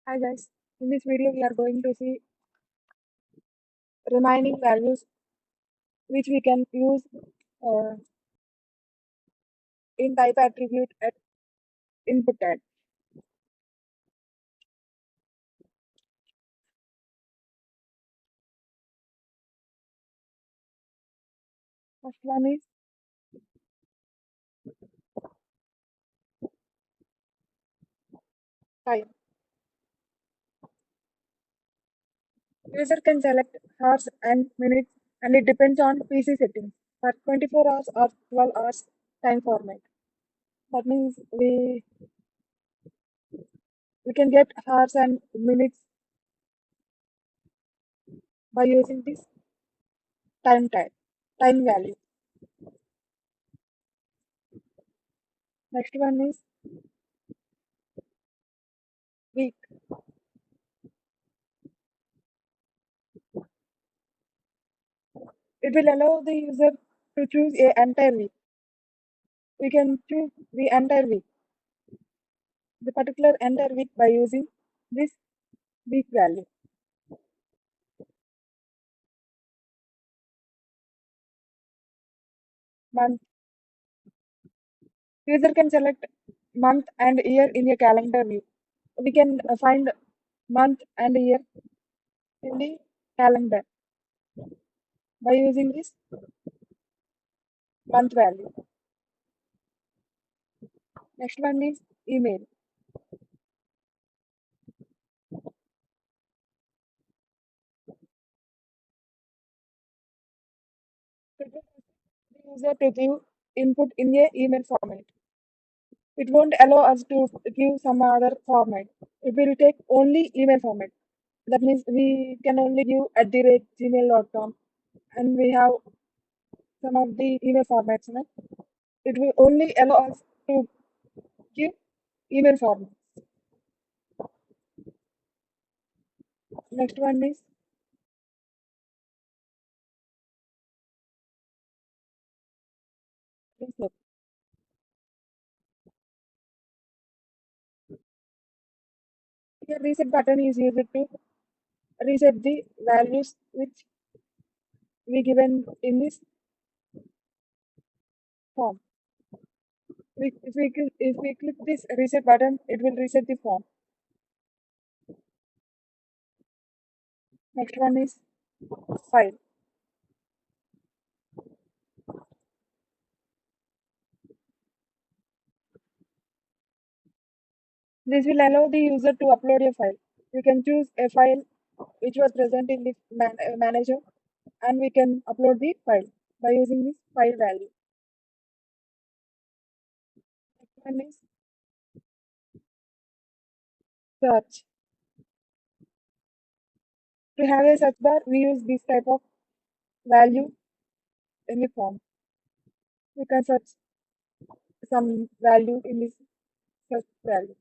Hi guys, in this video we are going to see remaining values which we can use uh, in type attribute at input tag. First one is time. User can select hours and minutes and it depends on PC settings for 24 hours or 12 hours time format. That means we can get hours and minutes by using this time tag, time value. Next one is week. It will allow the user to choose a entire week. We can choose the entire week, the particular entire week by using this week value. Month. User can select month and year in a calendar view. We can find month and year in the calendar by using this month value. Next one is email. It will ask the user to give input in a email format. It won't allow us to give some other format. It will take only email format. That means we can only give @gmail.com and we have some of the email formats. No? It will only allow us to give email format. Next one is reset. Here reset button is used to reset the values which we given in this form. If we click this reset button, it will reset the form. Next one is file. This will allow the user to upload a file. We can choose a file which was present in the manager and we can upload the file by using this file value. Next one is search. To have a search bar, we use this type of value in the form. We can search some value in this search value.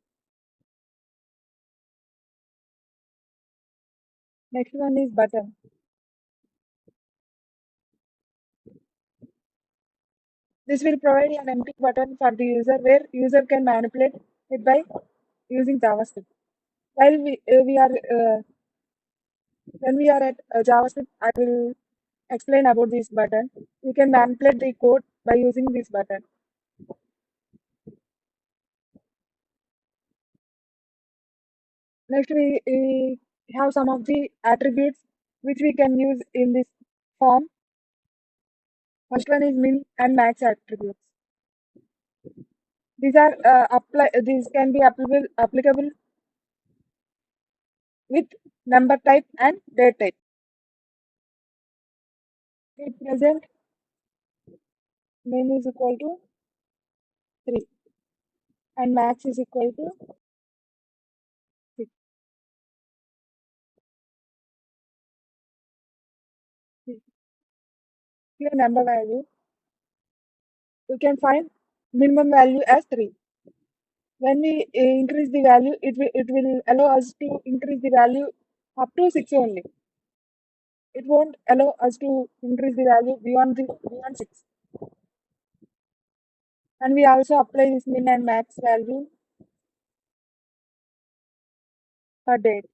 Next one is button. This will provide an empty button for the user where user can manipulate it by using JavaScript. While we are when we are at JavaScript, I will explain about this button. We can manipulate the code by using this button. Next, we have some of the attributes which we can use in this form. First one is min and max attributes. These are These can be applicable with number type and date type. At present, min is equal to 3 and max is equal to 6. Here number value, we can find minimum value as 3. When we increase the value, it will allow us to increase the value up to 6 only. It won't allow us to increase the value beyond 6. And we also apply this min and max value per date.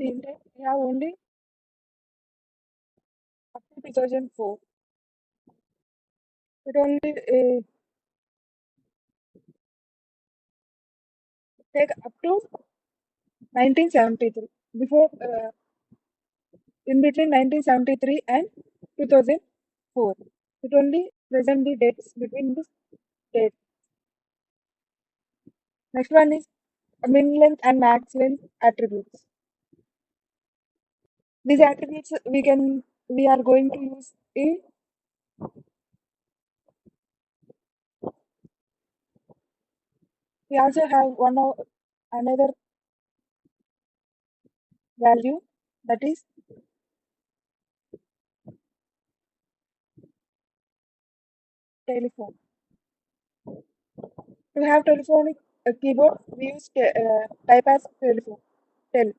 The internet we have only up to 2004. It only take up to 1973. Before in between 1973 and 2004. It only present the dates between this date. Next one is min length and max length attributes. These attributes we are going to use in. We also have another value, that is telephone. To have telephonic keyboard, we use type as telephone. Tel.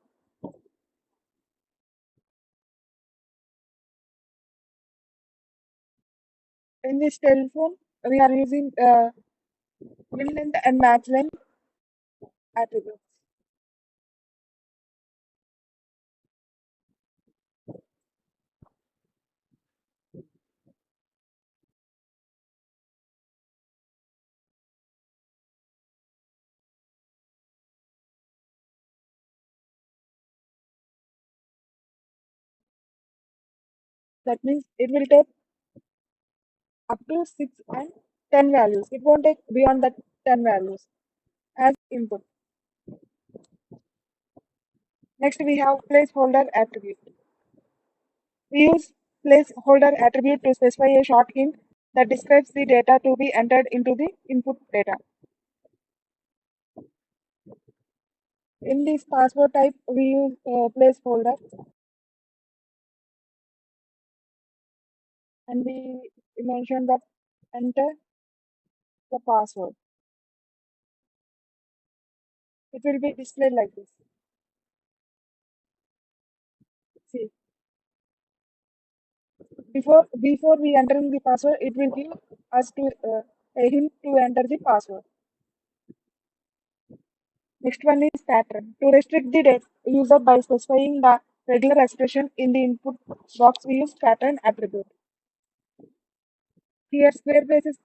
In this telephone, we are using min length and max length attributes. That means it will take up to 6 and 10 values. It won't take beyond that 10 values as input. Next, we have placeholder attribute. We use placeholder attribute to specify a short hint that describes the data to be entered into the input data. In this password type, we use placeholder, and we mention that enter the password. It will be displayed like this. See, before we entering the password, it will give us to a hint to enter the password. Next one is pattern. To restrict the user by specifying the regular expression in the input box, we use pattern attribute. Here, square braces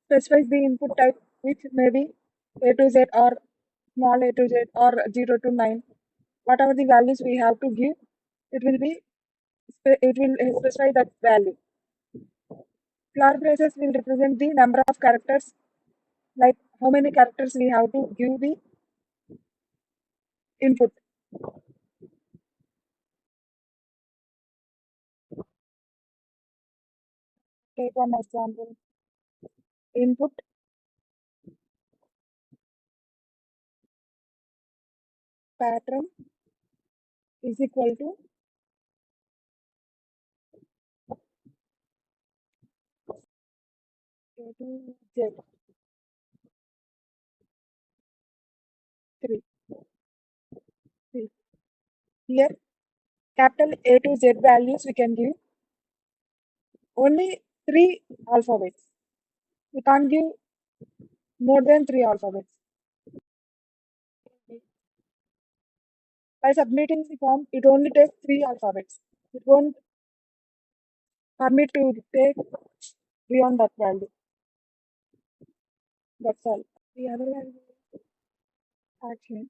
specifies the input type, which may be A to Z or small a to Z or 0 to 9. Whatever the values we have to give, it will be it will specify that value. Flower braces will represent the number of characters, like how many characters we have to give the input. Take one example. Input pattern is equal to A to Z 3. Here, capital A to Z values we can give only 3 alphabets. We can't give more than 3 alphabets. By submitting the form, it only takes 3 alphabets. It won't permit to take beyond that value. That's all. The other value is action.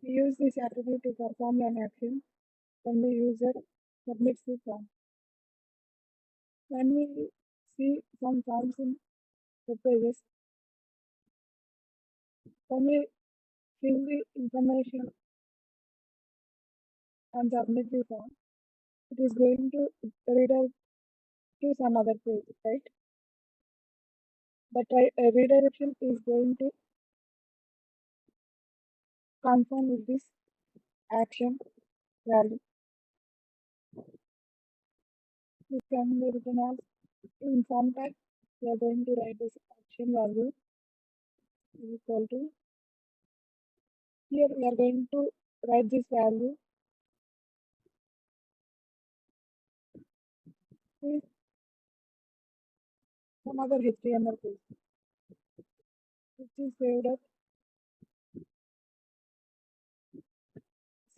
We use this attribute to perform an action when the user submits the form. When we see some forms in web pages, when we fill the information and submit the form, it is going to redirect to some other page, right? That redirection is going to confirm with this action value. This can be written as in form type. We are going to write this action value is equal to, here we are going to write this value with some other HTML code, which is saved as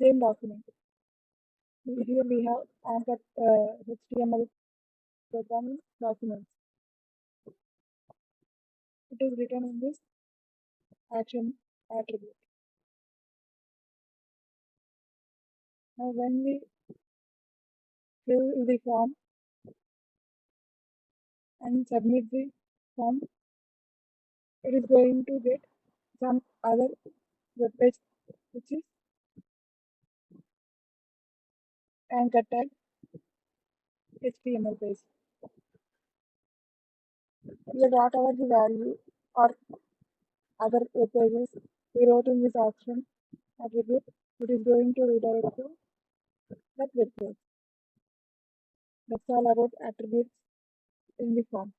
same document. Here we have anchor HTML program documents. It is written in this action attribute. Now, when we fill the form and submit the form, it is going to get some other web page, which is anchor tag HTML page. Here, whatever the value or other web pages we wrote in this action attribute, it is going to redirect to that web page. That's all about attributes in the form.